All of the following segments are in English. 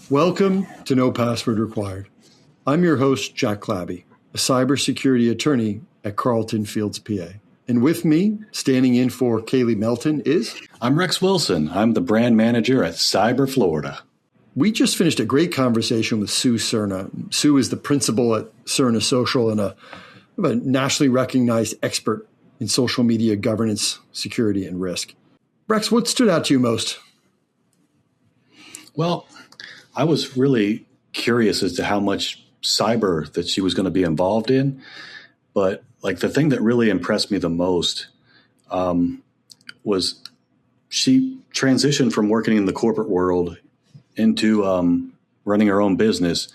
Welcome to No Password Required. I'm your host, Jack Clabby, a cybersecurity attorney at Carlton Fields, PA. And with me, standing in for Kaylee Melton is... I'm Rex Wilson. I'm the brand manager at Cyber Florida. We just finished a great conversation with Sue Cerna. Sue is the principal at Cerna Social and a nationally recognized expert in social media governance, security, and risk. Rex, what stood out to you most? Well, I was really curious as to how much cyber that she was going to be involved in. But like the thing that really impressed me the most was she transitioned from working in the corporate world into running her own business.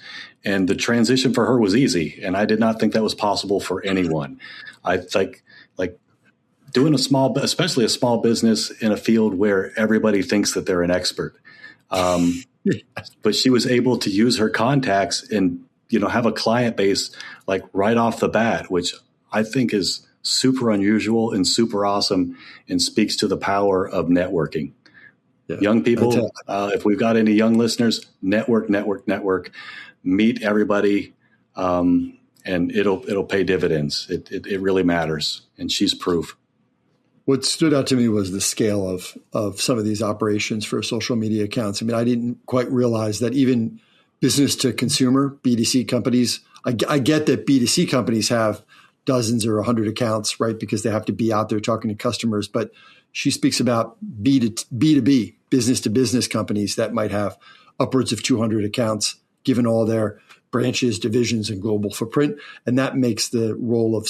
And the transition for her was easy. And I did not think that was possible for anyone. I think like doing especially a small business in a field where everybody thinks that they're an expert. But she was able to use her contacts and, have a client base like right off the bat, which I think is super unusual and super awesome and speaks to the power of networking. Yeah. Young people, if we've got any young listeners, network, meet everybody, and it'll pay dividends. It really matters. And she's proof. What stood out to me was the scale of some of these operations for social media accounts. I mean, I didn't quite realize that even business to consumer, B2C companies, I get that B2C companies have dozens or 100 accounts, right? Because they have to be out there talking to customers. But she speaks about B2B, business to business companies that might have upwards of 200 accounts, given all their branches, divisions, and global footprint. And that makes the role of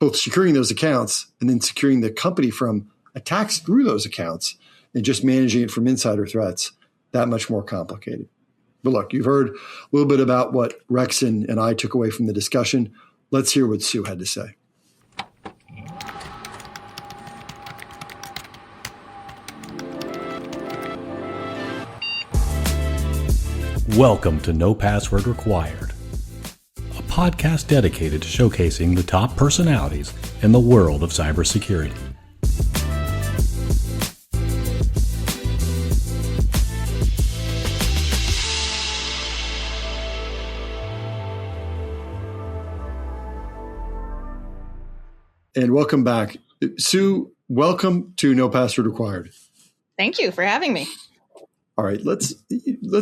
both securing those accounts and then securing the company from attacks through those accounts and just managing it from insider threats that much more complicated. But look, you've heard a little bit about what Rex and I took away from the discussion. Let's hear what Sue had to say. Welcome to No Password Required, a podcast dedicated to showcasing the top personalities in the world of cybersecurity. And welcome back. Sue, welcome to No Password Required. Thank you for having me. All right, let's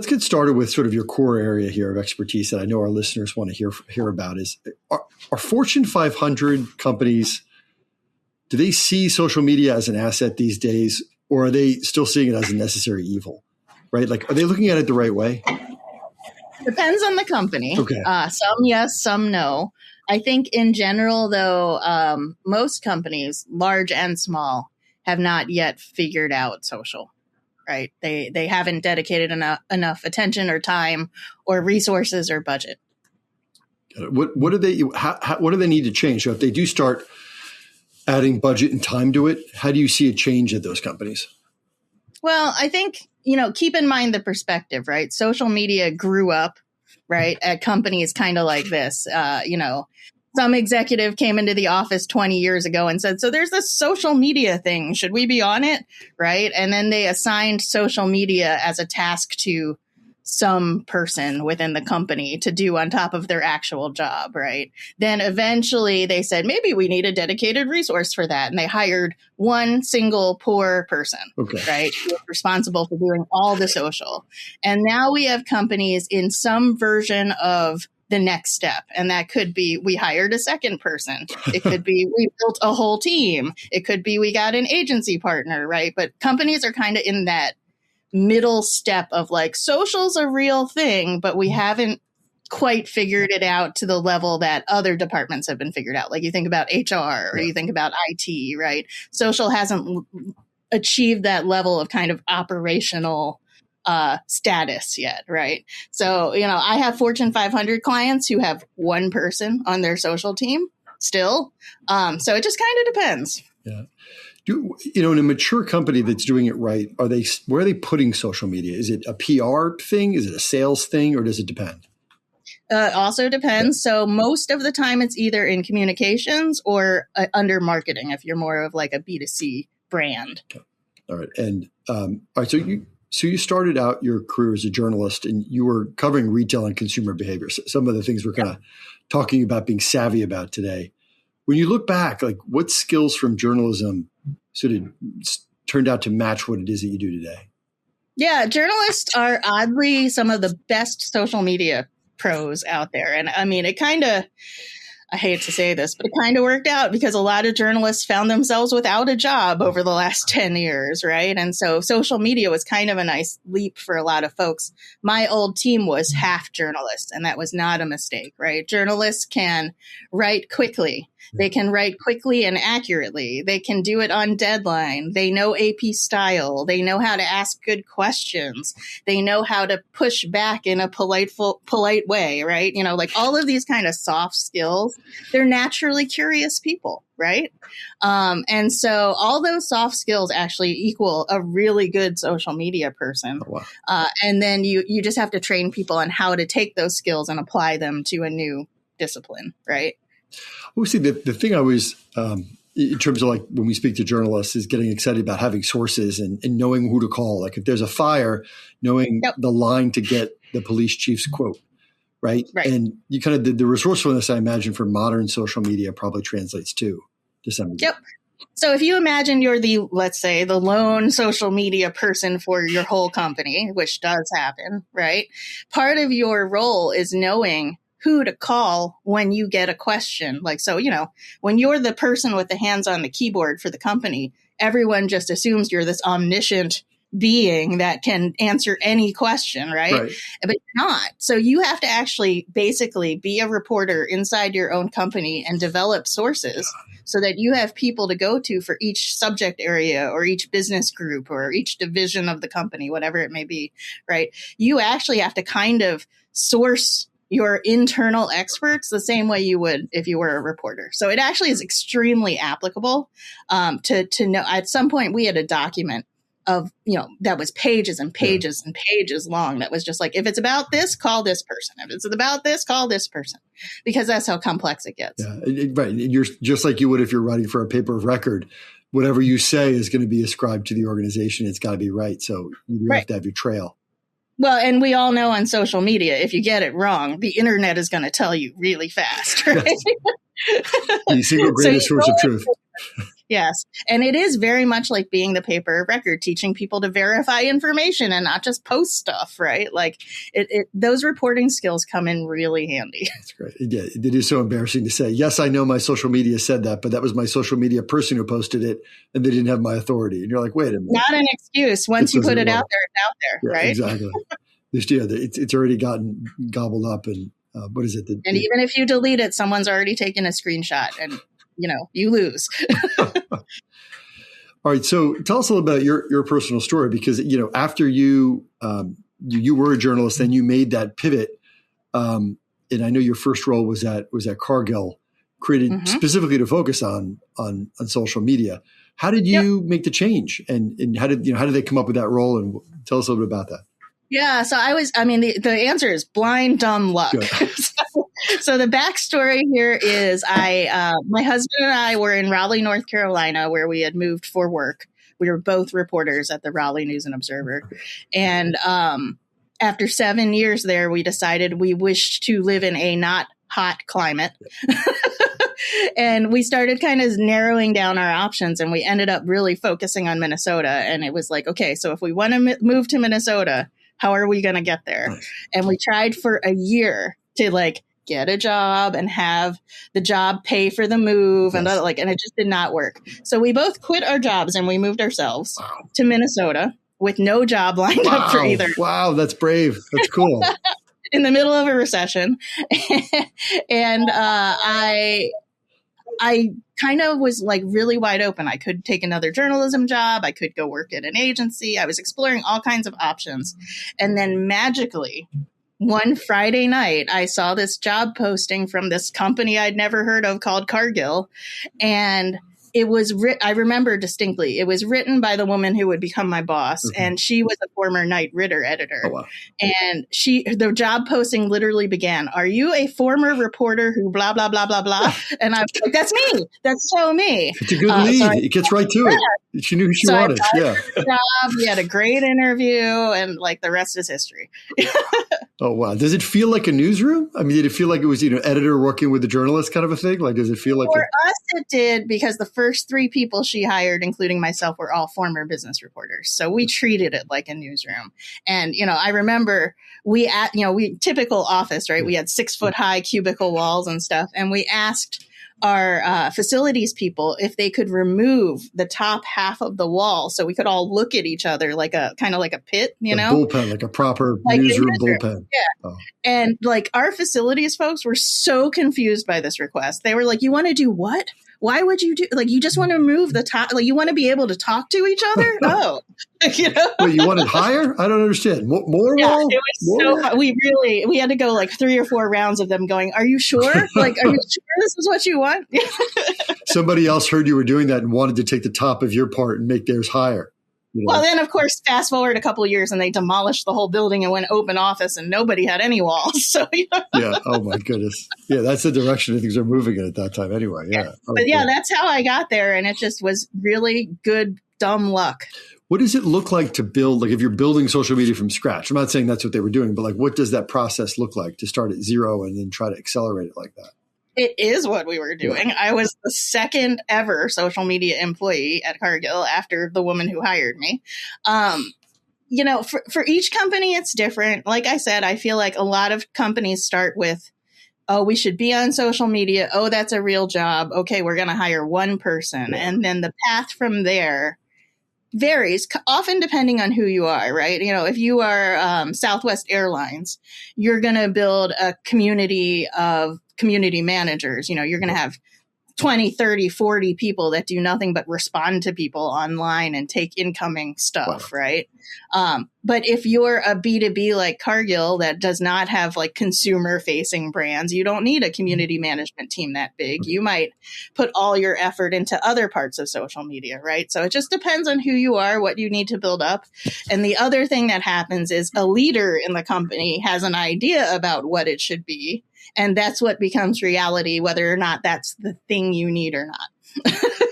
get started with sort of your core area here of expertise that I know our listeners want to hear about. Are Fortune 500 companies, do they see social media as an asset these days, or are they still seeing it as a necessary evil? Right? Like, are they looking at it the right way? Depends on the company. Okay. Some yes, some no. I think in general, though, most companies, large and small, have not yet figured out social. Right. They haven't dedicated enough attention or time or resources or budget. What do they need to change? So if they do start adding budget and time to it, how do you see a change at those companies? Well, I think, keep in mind the perspective, right? Social media grew up, right, at companies kind of like this, Some executive came into the office 20 years ago and said, so there's this social media thing. Should we be on it? Right. And then they assigned social media as a task to some person within the company to do on top of their actual job. Right. Then eventually they said, maybe we need a dedicated resource for that. And they hired one single poor person, right, who was responsible for doing all the social. And now we have companies in some version of the next step. And that could be we hired a second person. It could be we built a whole team. It could be we got an agency partner, right? But companies are kind of in that middle step of like social's a real thing, but we haven't quite figured it out to the level that other departments have been figured out. Like you think about HR or you think about IT, right? Social hasn't achieved that level of kind of operational status yet, right? So, I have Fortune 500 clients who have one person on their social team still. So it just kind of depends. Yeah. In a mature company that's doing it right, where are they putting social media? Is it a PR thing? Is it a sales thing? Or does it depend? It also depends. Yeah. So most of the time it's either in communications or under marketing if you're more of like a B2C brand. Okay. All right. And all right. So So you started out your career as a journalist and you were covering retail and consumer behavior. So some of the things we're kind of talking about being savvy about today. When you look back, like what skills from journalism sort of turned out to match what it is that you do today? Yeah, journalists are oddly some of the best social media pros out there. And I mean, I hate to say this, but it kind of worked out because a lot of journalists found themselves without a job over the last 10 years, right? And so social media was kind of a nice leap for a lot of folks. My old team was half journalists, and that was not a mistake, right? Journalists can write quickly. They can write quickly and accurately. They can do it on deadline. They know AP style. They know how to ask good questions. They know how to push back in a polite way, right? You know, like all of these kind of soft skills, they're naturally curious people, right? And so all those soft skills actually equal a really good social media person. Oh, wow. And then you just have to train people on how to take those skills and apply them to a new discipline, right? Well, see, the thing I was, in terms of like when we speak to journalists, is getting excited about having sources and knowing who to call. Like if there's a fire, knowing the line to get the police chief's quote, right? And you kind of the resourcefulness, I imagine, for modern social media probably translates to some degree. Yep. So if you imagine you're let's say, the lone social media person for your whole company, which does happen, right? Part of your role is knowing who to call when you get a question. Like, so, you know, when you're the person with the hands on the keyboard for the company, everyone just assumes you're this omniscient being that can answer any question, right? But you're not. So you have to actually basically be a reporter inside your own company and develop sources so that you have people to go to for each subject area or each business group or each division of the company, whatever it may be, right? You actually have to kind of source your internal experts the same way you would if you were a reporter. So it actually is extremely applicable to know. At some point, we had a document of, you know, that was pages and pages and pages long. That was just like, if it's about this, call this person. If it's about this, call this person, because that's how complex it gets. Yeah, right. You're just like you would if you're writing for a paper of record. Whatever you say is going to be ascribed to the organization. It's got to be right. So you have to have your trail. Well, and we all know on social media, if you get it wrong, the internet is going to tell you really fast, right? The single greatest source of truth. Yes. And it is very much like being the paper of record, teaching people to verify information and not just post stuff, right? Like those reporting skills come in really handy. That's great. Yeah, it is so embarrassing to say, yes, I know my social media said that, but that was my social media person who posted it and they didn't have my authority. And you're like, wait a minute. Not an excuse. Once you put it out there, it's out there, right? Exactly. It's already gotten gobbled up. And what is it? And even if you delete it, someone's already taken a screenshot and, you know, you lose. All right. So tell us a little about your personal story, because, you know, after you were a journalist and you made that pivot. And I know your first role was at Cargill, created specifically to focus on social media. How did you make the change? And how did they come up with that role? And tell us a little bit about that. Yeah. So the answer is blind, dumb luck. So the backstory here is my husband and I were in Raleigh, North Carolina, where we had moved for work. We were both reporters at the Raleigh News and Observer. And after 7 years there, we decided we wished to live in a not hot climate. And we started kind of narrowing down our options, and we ended up really focusing on Minnesota. And it was like, okay, so if we want to move to Minnesota, how are we going to get there? And we tried for a year to get a job and have the job pay for the move and it just did not work. So we both quit our jobs and we moved ourselves to Minnesota with no job lined up for either. Wow, that's brave. That's cool. In the middle of a recession. And I kind of was really wide open. I could take another journalism job. I could go work at an agency. I was exploring all kinds of options. And then magically, one Friday night, I saw this job posting from this company I'd never heard of called Cargill. And it was I remember distinctly, it was written by the woman who would become my boss. Mm-hmm. And she was a former Knight Ridder editor. Oh, wow. And the job posting literally began, "Are you a former reporter who blah, blah, blah, blah, blah?" And I was like, that's me. That's so me. It's a good lead. It gets right to it. She knew who she wanted. Yeah. We had a great interview, and like the rest is history. Oh, wow. Does it feel like a newsroom? I mean, did it feel like it was, editor working with the journalist kind of a thing? Like, does it feel like For us, it did, because the first 3 people she hired, including myself, were all former business reporters. So we treated it like a newsroom. And, I remember we typical office, right? We had 6-foot high cubicle walls and stuff. And we asked our facilities people if they could remove the top half of the wall so we could all look at each other like a kind of like a pit, bullpen, like a proper newsroom bullpen. Yeah. Oh. And like our facilities folks were so confused by this request. They were like, "You want to do what? Why would you do, like, you just want to move the top, like you want to be able to talk to each other?" Oh, Wait, you wanted higher? I don't understand. More wall? It was so, we had to go like 3 or 4 rounds of them going, "Are you sure? Like, are you sure this is what you want?" Somebody else heard you were doing that and wanted to take the top of your part and make theirs higher. Well, then, of course, fast forward a couple of years and they demolished the whole building and went open office and nobody had any walls. So, Yeah. Oh, my goodness. Yeah, that's the direction things are moving in at that time anyway. Yeah. But that's how I got there. And it just was really good, dumb luck. What does it look like to build, like if you're building social media from scratch? I'm not saying that's what they were doing, but like what does that process look like to start at 0 and then try to accelerate it like that? It is what we were doing. Yeah. I was the second ever social media employee at Cargill after the woman who hired me. For each company, it's different. Like I said, I feel like a lot of companies start with, "Oh, we should be on social media. Oh, that's a real job. Okay, we're going to hire one person." Yeah. And then the path from there varies, often depending on who you are, right? If you are Southwest Airlines, you're going to build a community of community managers. You're going to have 20, 30, 40 people that do nothing but respond to people online and take incoming stuff, right? But if you're a B2B like Cargill that does not have like consumer facing brands, you don't need a community management team that big. You might put all your effort into other parts of social media, right? So it just depends on who you are, what you need to build up. And the other thing that happens is a leader in the company has an idea about what it should be. And that's what becomes reality, whether or not that's the thing you need or not.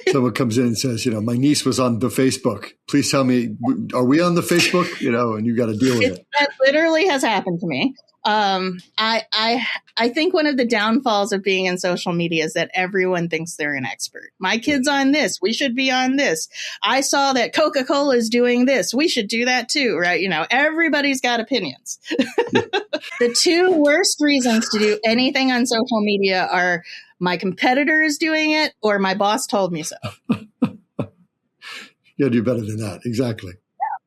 Someone comes in and says, my niece was on the Facebook. Please tell me, are we on the Facebook? And you got to deal with it. That literally has happened to me. I think one of the downfalls of being in social media is that everyone thinks they're an expert. My kid's on this. We should be on this. I saw that Coca-Cola is doing this. We should do that too, right? Everybody's got opinions. The 2 worst reasons to do anything on social media are my competitor is doing it or my boss told me so. You gotta do better than that. Exactly.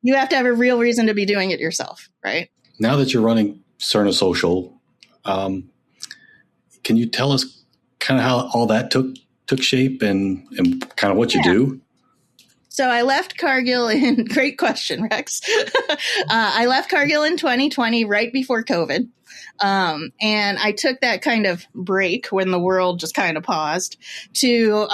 You have to have a real reason to be doing it yourself, right? Now that you're running Cerna Social, can you tell us kind of how all that took shape and kind of what you do? So I left Cargill great question, Rex. I left Cargill in 2020, right before COVID. And I took that kind of break when the world just kind of paused to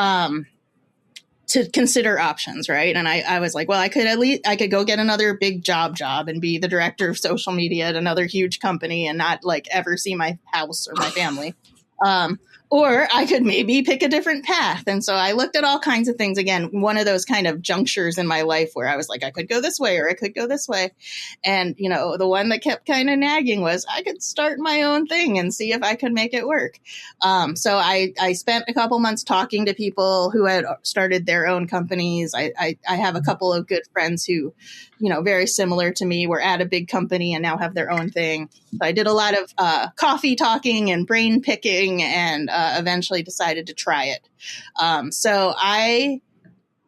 consider options, right? And I was like, well, I could go get another big job and be the director of social media at another huge company and not like ever see my house or my family. Or I could maybe pick a different path. And so I looked at all kinds of things. Again, one of those kind of junctures in my life where I was like, I could go this way or I could go this way. And, the one that kept kind of nagging was I could start my own thing and see if I could make it work. So I spent a couple months talking to people who had started their own companies. I have a couple of good friends who, very similar to me, were at a big company and now have their own thing. So I did a lot of coffee talking and brain picking and eventually decided to try it. So I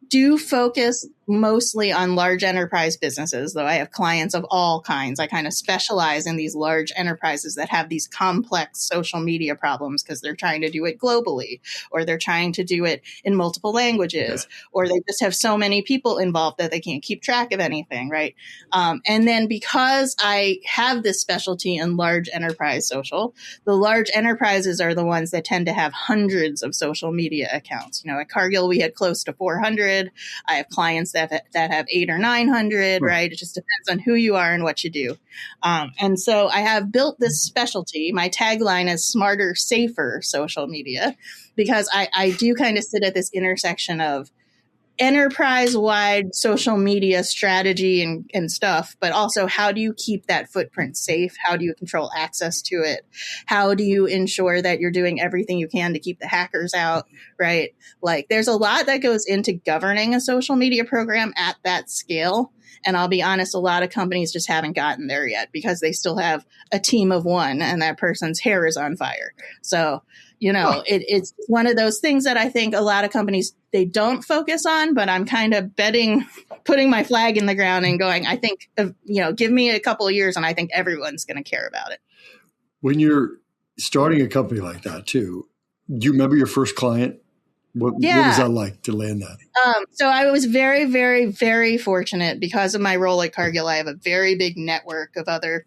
do focus mostly on large enterprise businesses, though I have clients of all kinds. I kind of specialize in these large enterprises that have these complex social media problems because they're trying to do it globally, or they're trying to do it in multiple languages, or they just have so many people involved that they can't keep track of anything, right? And then because I have this specialty in large enterprise social, the large enterprises are the ones that tend to have hundreds of social media accounts. At Cargill, we had close to 400. I have clients that have 800 or 900, right? It just depends on who you are and what you do. And so I have built this specialty. My tagline is smarter, safer social media, because I do kind of sit at this intersection of enterprise-wide social media strategy and stuff, but also how do you keep that footprint safe? How do you control access to it? How do you ensure that you're doing everything you can to keep the hackers out, right? Like there's a lot that goes into governing a social media program at that scale. And I'll be honest, a lot of companies just haven't gotten there yet because they still have a team of one and that person's hair is on fire. So, it's one of those things that I think a lot of companies, they don't focus on, but I'm kind of putting my flag in the ground and going, I think, give me a couple of years and I think everyone's going to care about it. When you're starting a company like that too, do you remember your first client? What was that like to land that? So I was very, very, very fortunate because of my role at Cargill. I have a very big network of other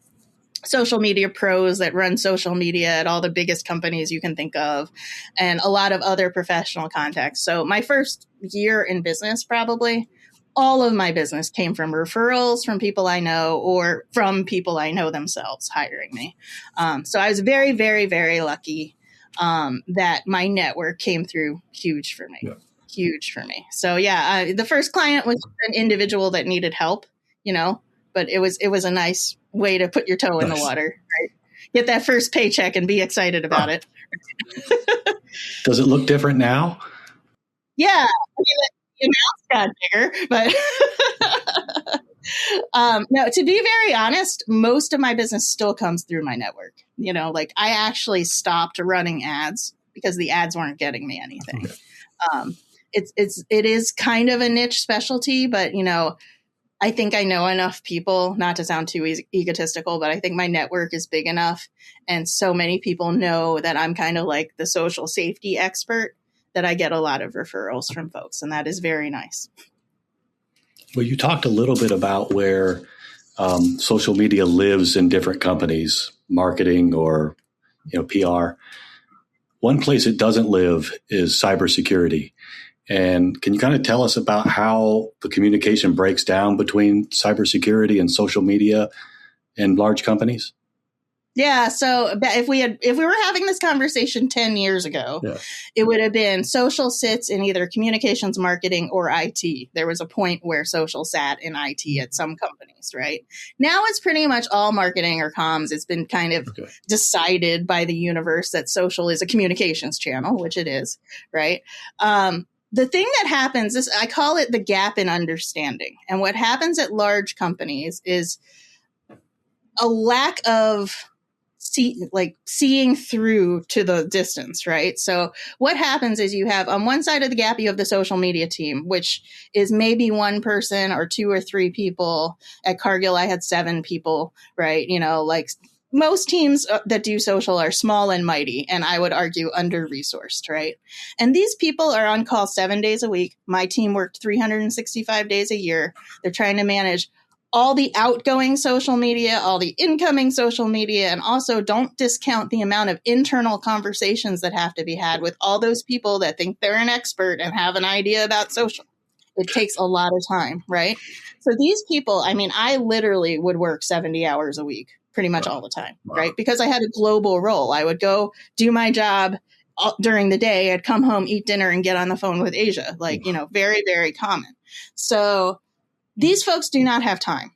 social media pros that run social media at all the biggest companies you can think of, and a lot of other professional contacts. So my first year in business, probably all of my business came from referrals from people I know or from people I know themselves hiring me. So I was very, very, very lucky that my network came through huge for me. Huge for me. So the first client was an individual that needed help, but it was a nice way to put your toe in the water, right? Get that first paycheck and be excited about it. Does it look different now? Yeah. The amount's got bigger, but no, to be very honest, most of my business still comes through my network. I actually stopped running ads because the ads weren't getting me anything. It is kind of a niche specialty, but I think I know enough people, not to sound too egotistical, but I think my network is big enough. And so many people know that I'm kind of like the social safety expert that I get a lot of referrals from folks. And that is very nice. Well, you talked a little bit about where social media lives in different companies, marketing or PR. One place it doesn't live is cybersecurity. And can you kind of tell us about how the communication breaks down between cybersecurity and social media in large companies? Yeah. So if we were having this conversation 10 years ago, it would have been social sits in either communications, marketing, or IT. There was a point where social sat in IT at some companies, right? Now it's pretty much all marketing or comms. It's been kind of decided by the universe that social is a communications channel, which it is, right? The thing that happens is I call it the gap in understanding. And what happens at large companies is a lack of seeing through to the distance, right? So what happens is you have on one side of the gap, you have the social media team, which is maybe one person or two or three people. At Cargill, I had 7 people, right? Most teams that do social are small and mighty, and I would argue under-resourced, right? And these people are on call 7 days a week. My team worked 365 days a year. They're trying to manage all the outgoing social media, all the incoming social media, and also don't discount the amount of internal conversations that have to be had with all those people that think they're an expert and have an idea about social. It takes a lot of time, right? So these people, I literally would work 70 hours a week pretty much all the time, right? Because I had a global role. I would go do my job during the day. I'd come home, eat dinner, and get on the phone with Asia, very, very common. So these folks do not have time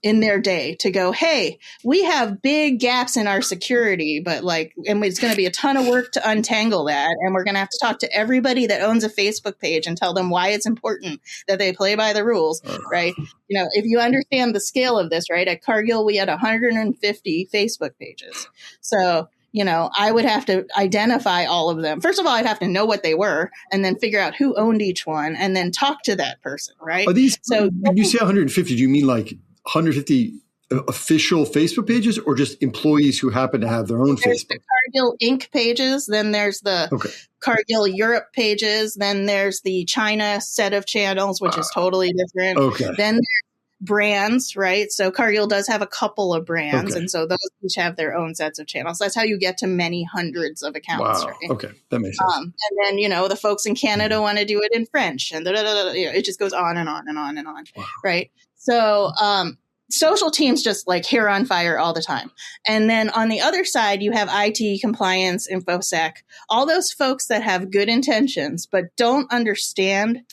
in their day to go, hey, we have big gaps in our security, but and it's going to be a ton of work to untangle that. And we're going to have to talk to everybody that owns a Facebook page and tell them why it's important that they play by the rules, right? If you understand the scale of this, right? At Cargill, we had 150 Facebook pages. So, I would have to identify all of them. First of all, I'd have to know what they were and then figure out who owned each one and then talk to that person, right? Are these, so when you say 150, do you mean like 150 official Facebook pages or just employees who happen to have their own there's Facebook? The Cargill Inc. pages, then there's the Cargill Europe pages, then there's the China set of channels, which is totally different. Then there's brands, right? So Cargill does have a couple of brands, and so those each have their own sets of channels. That's how you get to many hundreds of accounts. Wow. Right? Okay, that makes sense. And then the folks in Canada want to do it in French, and it just goes on and on and on and on, right? So social teams just like hair on fire all the time. And then on the other side, you have IT, compliance, InfoSec, all those folks that have good intentions, but don't understand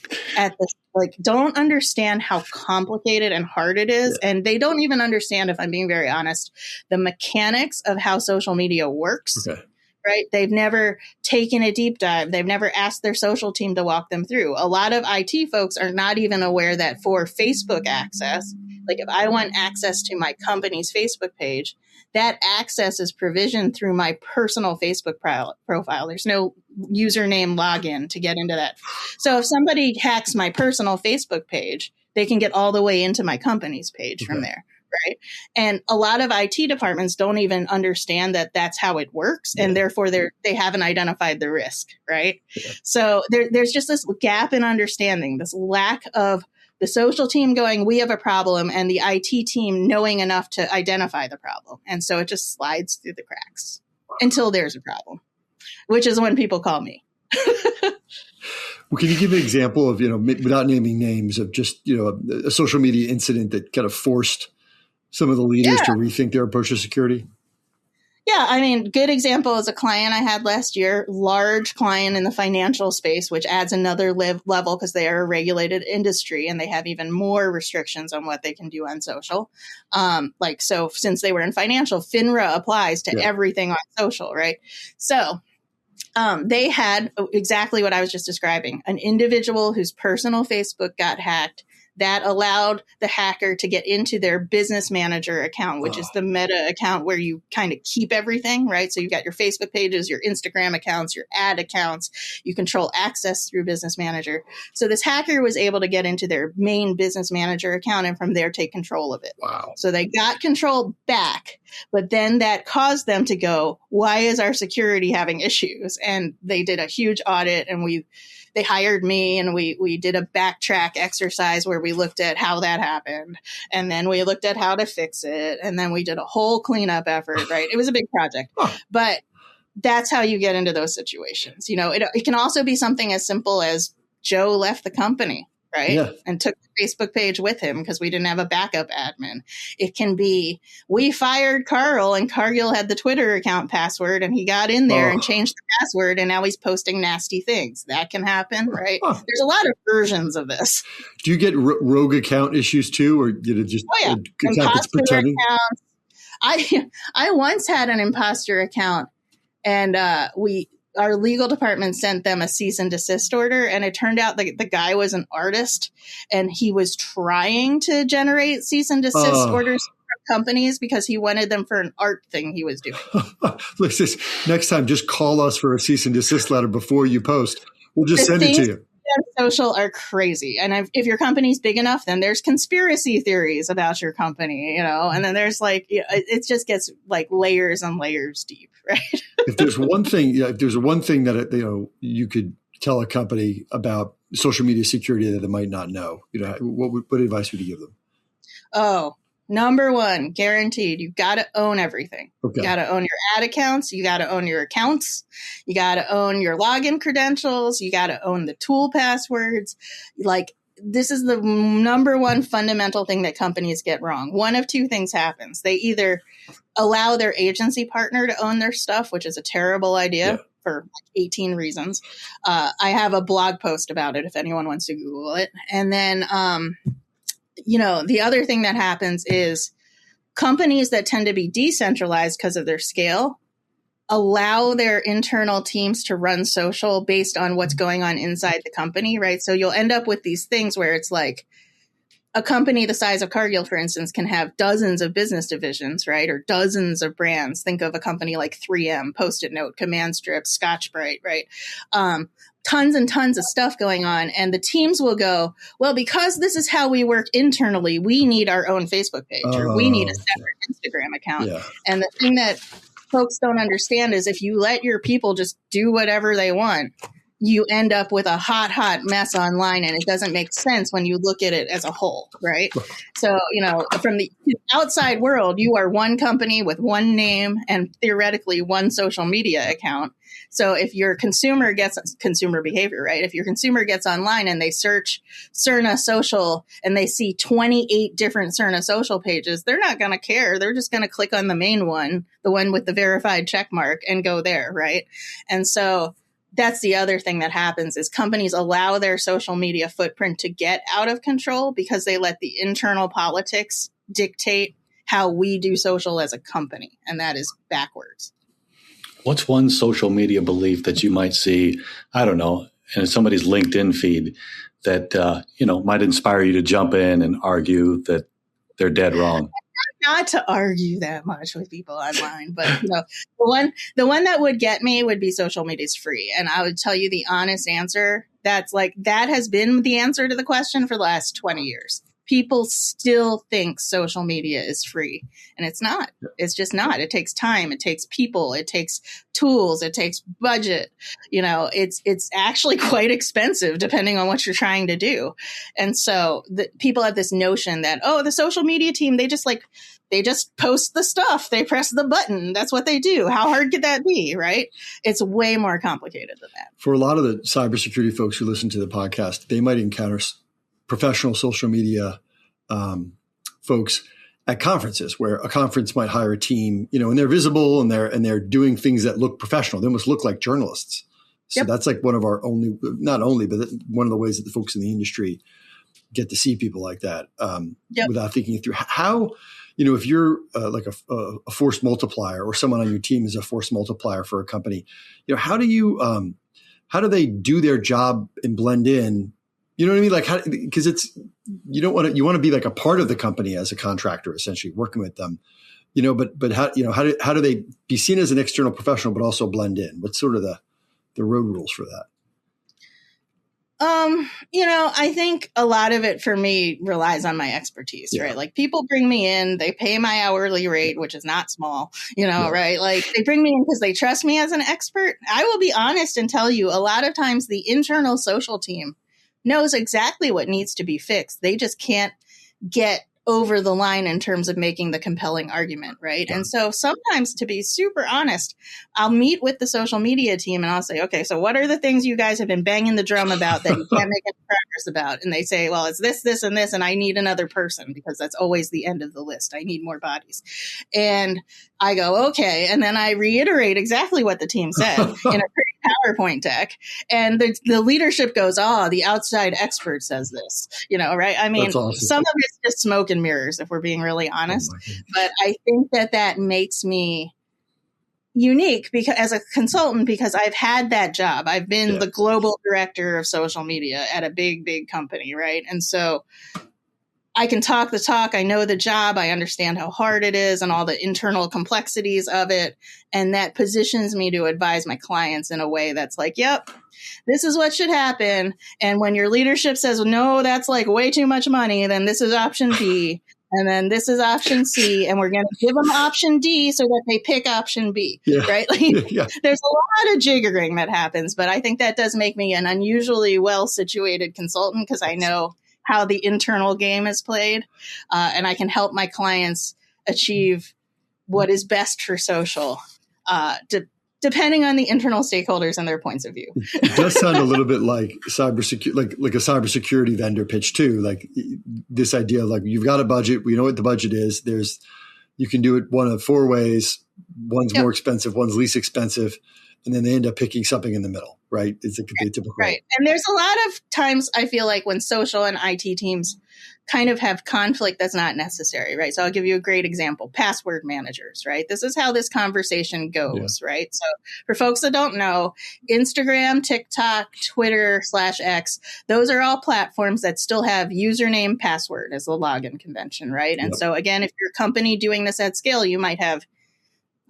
don't understand how complicated and hard it is. Yeah. And they don't even understand, if I'm being very honest, the mechanics of how social media works. Okay. Right? They've never taken a deep dive. They've never asked their social team to walk them through. A lot of IT folks are not even aware that for Facebook access, like if I want access to my company's Facebook page, that access is provisioned through my personal Facebook profile. There's no username login to get into that. So if somebody hacks my personal Facebook page, they can get all the way into my company's page from there. Right. And a lot of IT departments don't even understand that that's how it works. And therefore they haven't identified the risk. Right. Yeah. So there's just this gap in understanding, this lack of the social team going, we have a problem, and the IT team knowing enough to identify the problem. And so it just slides through the cracks until there's a problem, which is when people call me. Well, can you give an example of, without naming names, of just, a social media incident that kind of forced some of the leaders to rethink their approach to security? Yeah, I mean, good example is a client I had last year, large client in the financial space, which adds another level because they are a regulated industry and they have even more restrictions on what they can do on social. So since they were in financial, FINRA applies to everything on social, right? So they had exactly what I was just describing, an individual whose personal Facebook got hacked. That allowed the hacker to get into their business manager account, which is the meta account where you kind of keep everything, right? So you've got your Facebook pages, your Instagram accounts, your ad accounts. You control access through business manager. So this hacker was able to get into their main business manager account and from there take control of it. Wow. So they got control back, but then that caused them to go, why is our security having issues? And they did a huge audit, and they hired me, and we did a backtrack exercise where we looked at how that happened, and then we looked at how to fix it, and then we did a whole cleanup effort, right? It was a big project, but that's how you get into those situations. It can also be something as simple as Joe left the company, right? Yeah. And took the Facebook page with him because we didn't have a backup admin. It can be, we fired Carl and Cargill had the Twitter account password and he got in there and changed the password and now he's posting nasty things. That can happen, right? There's a lot of versions of this. Do you get rogue account issues too, or just imposter accounts? I once had an imposter account, and our legal department sent them a cease and desist order, and it turned out the guy was an artist, and he was trying to generate cease and desist orders from companies because he wanted them for an art thing he was doing. Listen, next time, just call us for a cease and desist letter before you post. We'll just send it to you. Social are crazy. And if your company's big enough, then there's conspiracy theories about your company, and then there's it just gets like layers and layers deep, right? If there's one thing that, you could tell a company about social media security that they might not know, what advice would you give them? Oh, number one, guaranteed. You've got to own everything. Okay. You got to own your ad accounts. You got to own your accounts. You got to own your login credentials. You got to own the tool passwords. This is the number one fundamental thing that companies get wrong. One of two things happens. They either allow their agency partner to own their stuff, which is a terrible idea for 18 reasons. I have a blog post about it if anyone wants to Google it. And then, the other thing that happens is companies that tend to be decentralized because of their scale allow their internal teams to run social based on what's going on inside the company, right? So you'll end up with these things where it's like a company the size of Cargill, for instance, can have dozens of business divisions, right? Or dozens of brands. Think of a company like 3M, Post-it Note, Command Strip, Scotch-Brite, right? Tons and tons of stuff going on. And the teams will go, well, because this is how we work internally, we need our own Facebook page or we need a separate Instagram account. Yeah. And the thing that folks don't understand is if you let your people just do whatever they want, you end up with a hot mess online, and it doesn't make sense when you look at it as a whole, right? So, from the outside world, you are one company with one name and theoretically one social media account. So if your consumer gets consumer behavior, right? If your consumer gets online and they search Cerna Social and they see 28 different Cerna Social pages, they're not going to care. They're just going to click on the main one, the one with the verified check mark, and go there, right? And so that's the other thing that happens is companies allow their social media footprint to get out of control because they let the internal politics dictate how we do social as a company. And that is backwards. What's one social media belief that you might see, I don't know, in somebody's LinkedIn feed that, might inspire you to jump in and argue that they're dead wrong? Not to argue that much with people online, but the one that would get me would be social media is free. And I would tell you the honest answer. That has been the answer to the question for the last 20 years. People still think social media is free, and it's not. It's just not. It takes time. It takes people. It takes tools. It takes budget. It's actually quite expensive depending on what you're trying to do. And so people have this notion that, the social media team, they just post the stuff. They press the button. That's what they do. How hard could that be, right? It's way more complicated than that. For a lot of the cybersecurity folks who listen to the podcast, they might encounter professional social media folks at conferences, where a conference might hire a team, and they're visible and they're doing things that look professional. They almost look like journalists. So That's like one of our not only, but one of the ways that the folks in the industry get to see people like that without thinking it through. How, if you're like a force multiplier, or someone on your team is a force multiplier for a company, how do they do their job and blend in? You know what I mean? Like, because you want to be like a part of the company as a contractor, essentially working with them, but how do they be seen as an external professional, but also blend in? What's sort of the road rules for that? I think a lot of it for me relies on my expertise, right? Like people bring me in, they pay my hourly rate, which is not small, right? Like they bring me in because they trust me as an expert. I will be honest and tell you, a lot of times the internal social team knows exactly what needs to be fixed. They just can't get over the line in terms of making the compelling argument, right? Yeah. And so sometimes, to be super honest, I'll meet with the social media team and I'll say, okay, so what are the things you guys have been banging the drum about that you can't make any progress about? And they say, well, it's this, this, and this, and I need another person, because that's always the end of the list. I need more bodies. And I go, okay. And then I reiterate exactly what the team said in a pretty PowerPoint deck. And the leadership goes, the outside expert says this, right? I mean, awesome. Some of it's just smoke and mirrors, if we're being really honest. But I think that makes me unique because as a consultant, because I've had that job. I've been the global director of social media at a big, big company, right? And so I can talk the talk. I know the job. I understand how hard it is and all the internal complexities of it. And that positions me to advise my clients in a way that's like, yep, this is what should happen. And when your leadership says, no, that's like way too much money, then this is option B. And then this is option C. And we're going to give them option D so that they pick option B. Right? There's a lot of jiggering that happens. But I think that does make me an unusually well-situated consultant, because I know how the internal game is played, and I can help my clients achieve what is best for social, depending on the internal stakeholders and their points of view. It does sound a little bit like cybersecurity, like a cybersecurity vendor pitch too. Like this idea of like, you've got a budget, we know what the budget is. You can do it one of four ways. one's more expensive, one's least expensive, and then they end up picking something in the middle, right? It's a typical. Right. And there's a lot of times I feel like when social and IT teams kind of have conflict that's not necessary, right? So I'll give you a great example. Password managers, right? This is how this conversation goes, right? So for folks that don't know, Instagram, TikTok, Twitter /X, those are all platforms that still have username, password as the login convention, right? And so again, if you're a company doing this at scale, you might have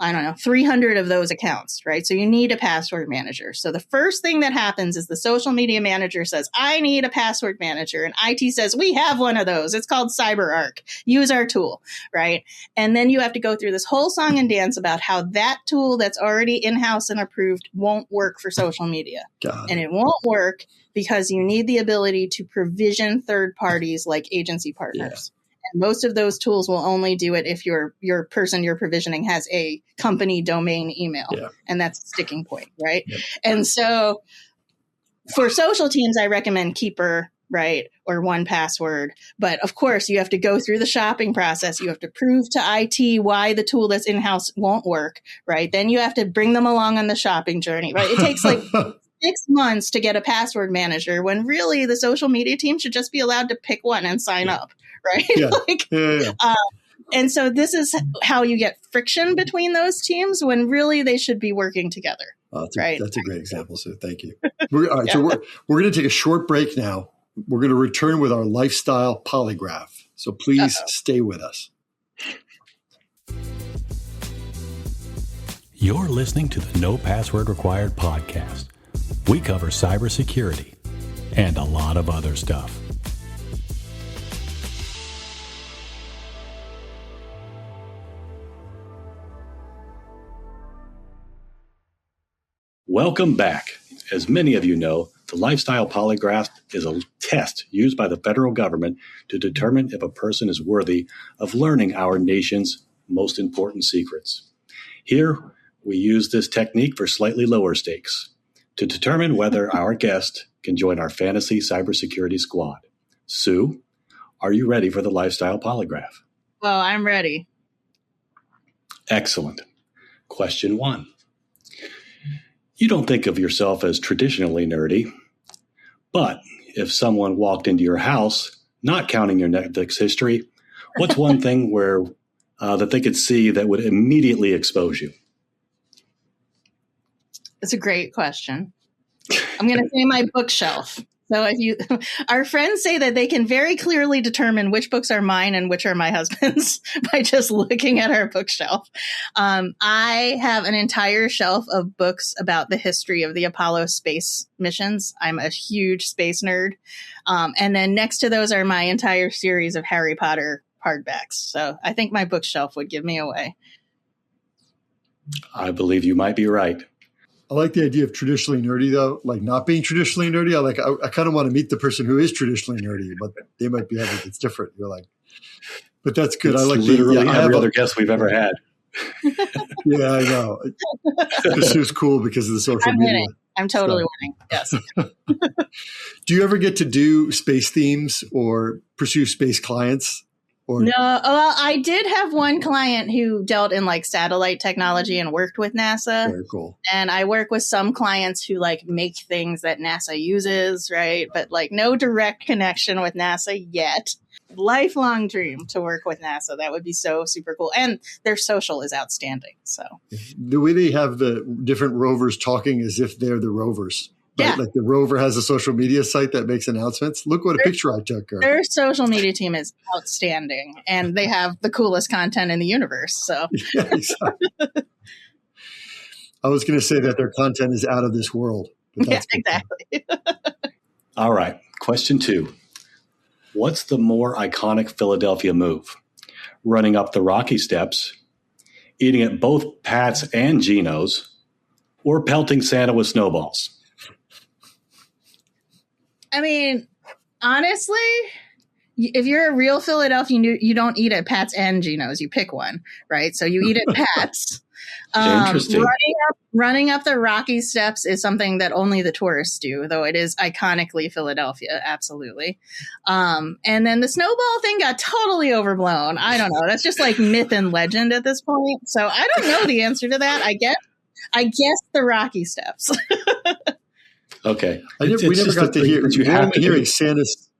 300 of those accounts, right? So you need a password manager. So the first thing that happens is the social media manager says, I need a password manager. And IT says, we have one of those. It's called CyberArk. Use our tool, right? And then you have to go through this whole song and dance about how that tool that's already in-house and approved won't work for social media. And it won't work because you need the ability to provision third parties like agency partners. And most of those tools will only do it if your person you're provisioning has a company domain email. And that's a sticking point, right? And so for social teams, I recommend Keeper, right? Or 1Password. But of course, you have to go through the shopping process. You have to prove to IT why the tool that's in-house won't work, right? Then you have to bring them along on the shopping journey, right? It takes like 6 months to get a password manager when really the social media team should just be allowed to pick one and sign up, right? And so this is how you get friction between those teams when really they should be working together. Right? That's a great example, Sue. Thank you. All right, so we're going to take a short break now. We're going to return with our lifestyle polygraph. So please stay with us. You're listening to the No Password Required podcast. We cover cybersecurity and a lot of other stuff. Welcome back. As many of you know, the lifestyle polygraph is a test used by the federal government to determine if a person is worthy of learning our nation's most important secrets. Here, we use this technique for slightly lower stakes to determine whether our guest can join our fantasy cybersecurity squad. Sue, are you ready for the lifestyle polygraph? Well, I'm ready. Excellent. Question 1. You don't think of yourself as traditionally nerdy, but if someone walked into your house, not counting your Netflix history, what's one thing that they could see that would immediately expose you? That's a great question. I'm going to say my bookshelf. So our friends say that they can very clearly determine which books are mine and which are my husband's by just looking at our bookshelf. I have an entire shelf of books about the history of the Apollo space missions. I'm a huge space nerd. And then next to those are my entire series of Harry Potter hardbacks. So I think my bookshelf would give me away. I believe you might be right. I like the idea of traditionally nerdy, though, like not being traditionally nerdy. I kind of want to meet the person who is traditionally nerdy, but they might be having it's different. You're like, but that's good. It's I like literally every other guest we've ever had. Yeah, I know. This is cool because of the social media. Winning. I'm totally winning. Yes. Do you ever get to do space themes or pursue space clients? No, well, I did have one client who dealt in like satellite technology and worked with NASA. Very cool. And I work with some clients who like make things that NASA uses, right? But like no direct connection with NASA yet. Lifelong dream to work with NASA. That would be so super cool. And their social is outstanding. So the way they have the different rovers talking as if they're the rovers. Right? Yeah. Like the rover has a social media site that makes announcements. Look what a picture I took. Their social media team is outstanding, and they have the coolest content in the universe. So, yeah, exactly. I was going to say that their content is out of this world. But that's exactly. All right. Question 2. What's the more iconic Philadelphia move? Running up the Rocky Steps, eating at both Pat's and Gino's, or pelting Santa with snowballs? I mean, honestly, if you're a real Philadelphian, you don't eat at Pat's and Gino's. You pick one, right? So you eat at Pat's, Interesting. Running up the rocky steps is something that only the tourists do, though it is iconically Philadelphia, absolutely. And then the snowball thing got totally overblown. I don't know. That's just like myth and legend at this point. So I don't know the answer to that. I guess the rocky steps. Okay. We never got to hear. We're only hearing Santa's.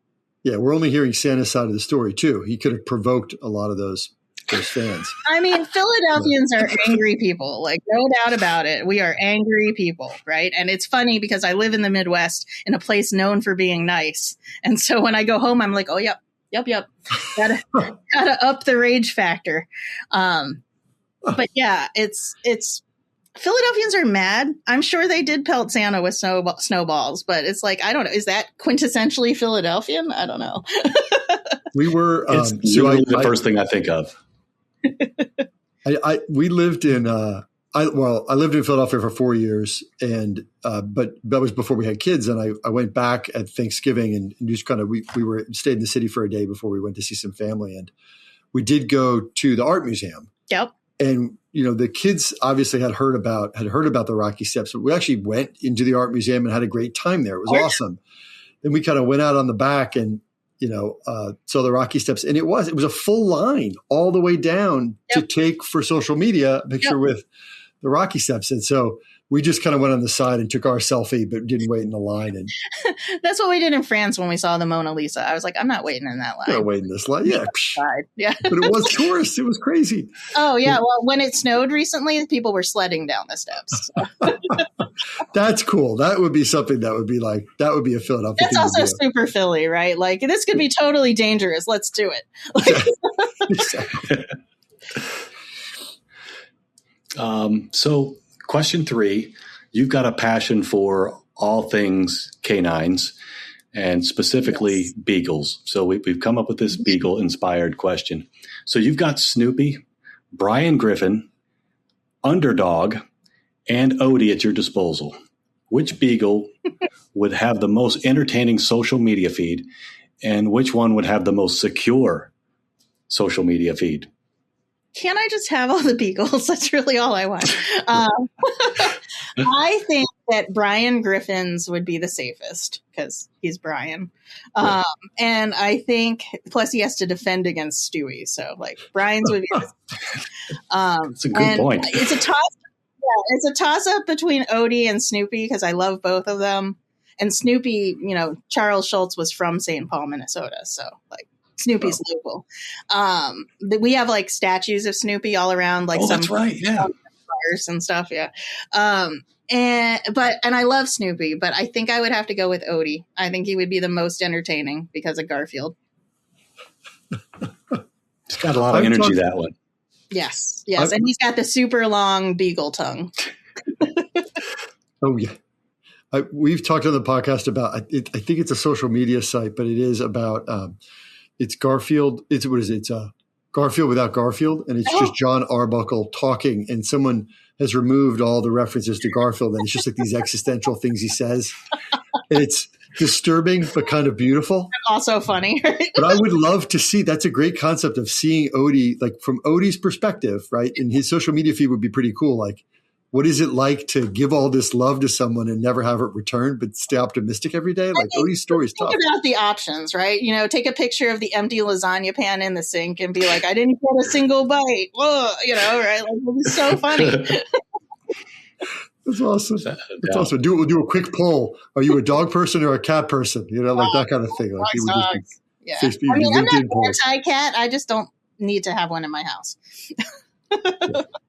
Yeah, we're only hearing Santa's side of the story too. He could have provoked a lot of those fans. I mean, Philadelphians are angry people, like no doubt about it. We are angry people, right? And it's funny because I live in the Midwest in a place known for being nice. And so when I go home, I'm like, oh, yep. Gotta up the rage factor. But yeah, it's Philadelphians are mad. I'm sure they did pelt Santa with snowballs, but it's like, I don't know. Is that quintessentially Philadelphian? I don't know. We were. It's literally the first thing I think of. We lived in. I lived in Philadelphia for 4 years, and but that was before we had kids. And I went back at Thanksgiving and just kind of we stayed in the city for a day before we went to see some family, and we did go to the art museum. Yep. And the kids obviously had heard about the Rocky Steps, but we actually went into the art museum and had a great time there. It was awesome. Then we kind of went out on the back and saw the Rocky Steps, and it was a full line all the way down to take for social media a picture with the Rocky Steps. And so we just kind of went on the side and took our selfie, but didn't wait in the line. And that's what we did in France when we saw the Mona Lisa. I was like, I'm not waiting in that line. I'm not waiting this line. Yeah. Yeah. But it was tourists. It was crazy. Oh, yeah. Well, when it snowed recently, people were sledding down the steps. So. That's cool. That would be something that would be a Philadelphia. That's also super Philly, right? Like, this could be totally dangerous. Let's do it. So question 3, you've got a passion for all things canines and specifically beagles. So we've come up with this beagle inspired question. So you've got Snoopy, Brian Griffin, Underdog, and Odie at your disposal. Which beagle would have the most entertaining social media feed, and which one would have the most secure social media feed? Can't I just have all the beagles? That's really all I want. I think that Brian Griffin's would be the safest because he's Brian. And I think, plus he has to defend against Stewie. So like Brian's would be That's a good point. It's a toss. Yeah, it's a toss up between Odie and Snoopy because I love both of them. And Snoopy, Charles Schultz was from St. Paul, Minnesota. So like, Snoopy's local. We have like statues of Snoopy all around, like that's right, yeah, bars and stuff, yeah. And I love Snoopy, but I think I would have to go with Odie. I think he would be the most entertaining because of Garfield. He's got a lot of energy, that one. Yes, and he's got the super long beagle tongue. Oh yeah. We've talked on the podcast about. I think it's a social media site, but it is about. It's Garfield. It's Garfield without Garfield, and it's just John Arbuckle talking, and someone has removed all the references to Garfield, and it's just like these existential things he says, and it's disturbing but kind of beautiful, and also funny. But I would love to see. That's a great concept of seeing Odie, like from Odie's perspective, right? And his social media feed would be pretty cool. Like, what is it like to give all this love to someone and never have it returned, but stay optimistic every day? Like, Odie's story is tough. Think about the options, right? Take a picture of the empty lasagna pan in the sink and be like, I didn't get a single bite. Whoa, right? Like, it was so funny. That's awesome. That's awesome. We'll do a quick poll. Are you a dog person or a cat person? Like that kind of thing. Like, I'm not anti-cat. I just don't need to have one in my house. Yeah.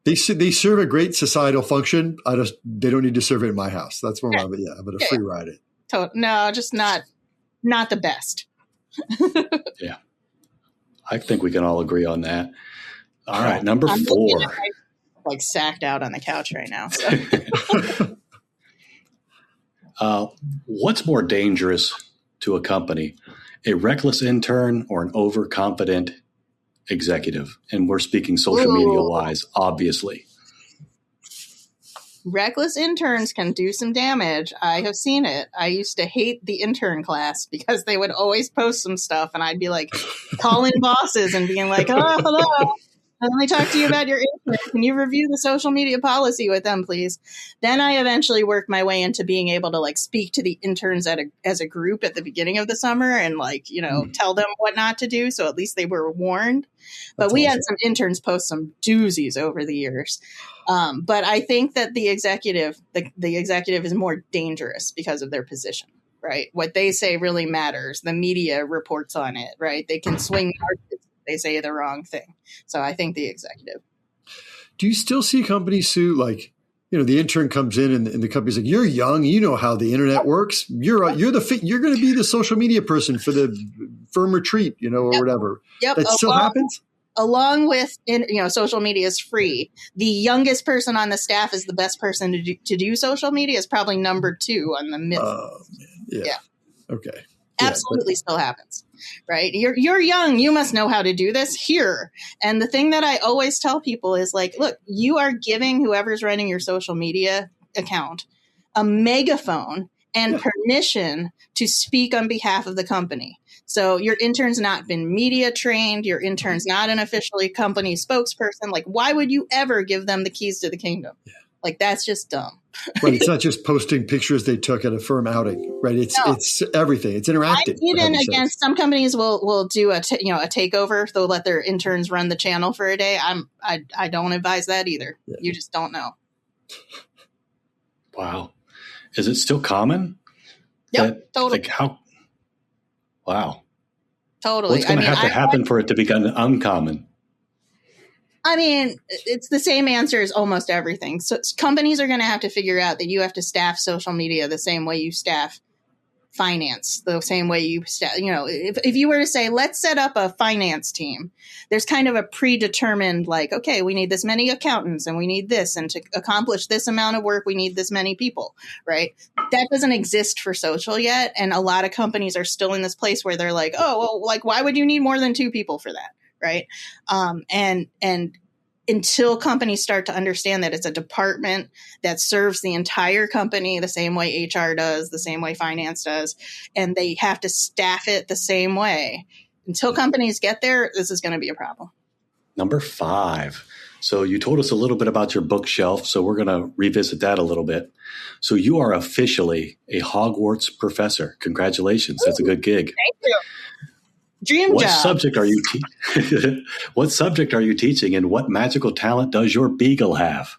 They serve a great societal function. They don't need to serve it in my house. That's where I'm going to free ride it. No, just not the best. Yeah. I think we can all agree on that. All right. Number 4. Like sacked out on the couch right now. So. What's more dangerous to a company, a reckless intern or an overconfident executive? And we're speaking social media wise, obviously. Reckless interns can do some damage. I have seen it. I used to hate the intern class because they would always post some stuff and I'd be like calling bosses and being like, oh, hello. Let me talk to you about your intern. Can you review the social media policy with them, please? Then I eventually worked my way into being able to like speak to the interns as a group at the beginning of the summer and like, tell them what not to do. So at least they were warned. But we had some interns post some doozies over the years. But I think that the executive is more dangerous because of their position, right? What they say really matters. The media reports on it, right? They can swing markets. They say the wrong thing. So I think the executive. Do you still see companies sue, like, the intern comes in and the company's like, you're young, you know how the internet works. You're going to be the social media person for the firm retreat, or whatever. Yep. That still happens? Along with, social media is free. The youngest person on the staff is the best person to do social media is probably number 2 on the myth. Yeah. Okay. Absolutely still happens, right? You're young. You must know how to do this here. And the thing that I always tell people is like, look, you are giving whoever's running your social media account a megaphone and permission to speak on behalf of the company. So your intern's not been media trained. Your intern's not an officially company spokesperson. Like, why would you ever give them the keys to the kingdom? Yeah. Like, that's just dumb. Right. It's not just posting pictures they took at a firm outing, right? It's everything. It's interactive. Even against some companies will do a takeover. They'll let their interns run the channel for a day. I don't advise that either. Yeah. You just don't know. Wow. Is it still common? Yep. Totally. Like how? Wow. Totally. What's going to have to happen for it to become uncommon? I mean, it's the same answer as almost everything. So companies are going to have to figure out that you have to staff social media the same way you staff finance, the same way you staff, if you were to say, let's set up a finance team, there's kind of a predetermined, like, okay, we need this many accountants and we need this, and to accomplish this amount of work, we need this many people, right? That doesn't exist for social yet. And a lot of companies are still in this place where they're like, oh, well, like, why would you need more than 2 people for that? Right. And until companies start to understand that it's a department that serves the entire company the same way HR does, the same way finance does, and they have to staff it the same way. Until companies get there, this is going to be a problem. Number 5. So you told us a little bit about your bookshelf, so we're going to revisit that a little bit. So you are officially a Hogwarts professor. Congratulations. That's a good gig. Thank you. Dream what job. Subject are you what subject are you teaching, and what magical talent does your beagle have?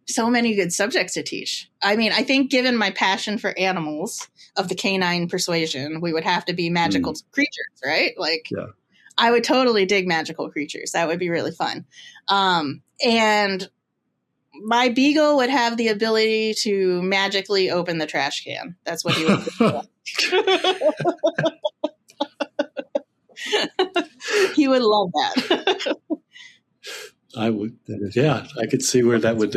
So many good subjects to teach. I mean, I think given my passion for animals of the canine persuasion, we would have to be magical creatures, right? Like, I would totally dig magical creatures. That would be really fun. And my beagle would have the ability to magically open the trash can. That's what he would do. He would love that. I would. Yeah, I could see where that would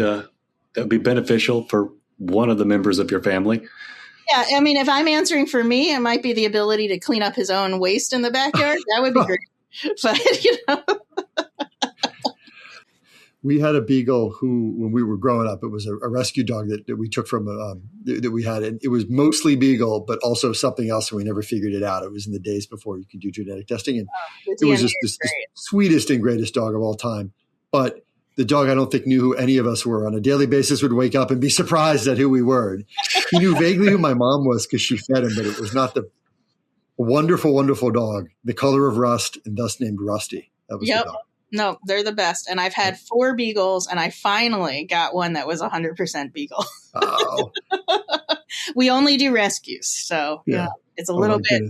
be beneficial for one of the members of your family. Yeah, I mean, if I'm answering for me, it might be the ability to clean up his own waste in the backyard. That would be great. But, We had a beagle who, when we were growing up, it was a rescue dog that we took from that we had. And it was mostly beagle, but also something else, and we never figured it out. It was in the days before you could do genetic testing. And it was just the sweetest and greatest dog of all time. But the dog, I don't think, knew who any of us were. On a daily basis, would wake up and be surprised at who we were. He knew vaguely who my mom was because she fed him, but it was not the wonderful, wonderful dog, the color of rust, and thus named Rusty. That was the dog. No, they're the best. And I've had 4 beagles, and I finally got one that was 100% beagle. Oh. We only do rescues. So it's a little bit,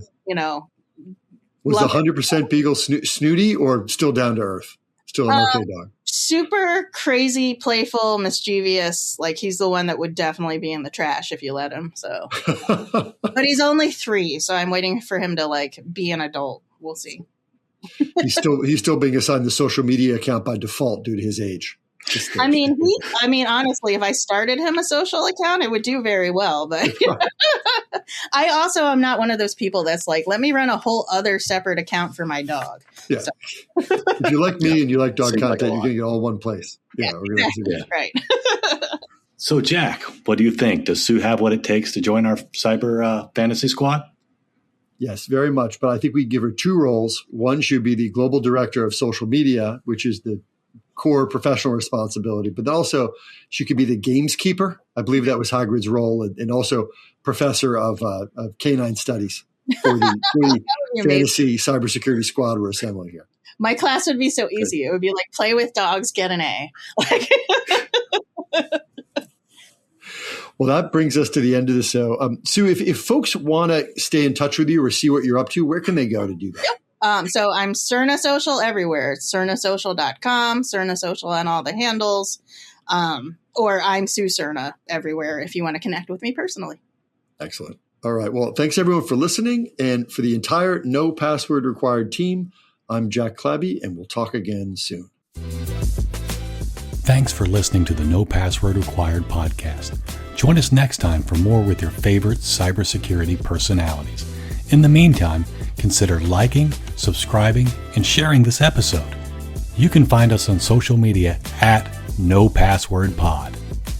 Was the 100% beagle snooty or still down to earth? Still an okay dog? Super crazy, playful, mischievous. Like, he's the one that would definitely be in the trash if you let him. So, but he's only 3. So I'm waiting for him to like be an adult. We'll see. He's still being assigned the social media account by default due to his age. I mean, honestly, if I started him a social account, it would do very well. But I also am not one of those people that's like, let me run a whole other separate account for my dog. Yeah. So. If you like me and you like dog content, you're going to get all one place. Yeah, exactly. Right. So, Jack, what do you think? Does Sue have what it takes to join our cyber fantasy squad? Yes, very much. But I think we give her two roles. One should be the global director of social media, which is the core professional responsibility. But then also she could be the gameskeeper. I believe that was Hagrid's role, and also professor of canine studies for the fantasy cybersecurity squad we're assembling here. My class would be so easy. It would be like play with dogs, get an A. Well, that brings us to the end of the show. Sue, if folks want to stay in touch with you or see what you're up to, where can they go to do that? So I'm Cerna Social everywhere. It's cernasocial.com, Cerna Social on all the handles. Or I'm Sue Cerna everywhere if you want to connect with me personally. Excellent. All right. Well, thanks everyone for listening. And for the entire No Password Required team, I'm Jack Clabby, and we'll talk again soon. Thanks for listening to the No Password Required podcast. Join us next time for more with your favorite cybersecurity personalities. In the meantime, consider liking, subscribing, and sharing this episode. You can find us on social media at No Password Pod.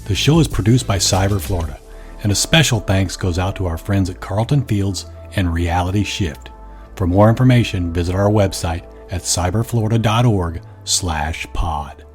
The show is produced by Cyber Florida, and a special thanks goes out to our friends at Carlton Fields and Reality Shift. For more information, visit our website at cyberflorida.org/pod.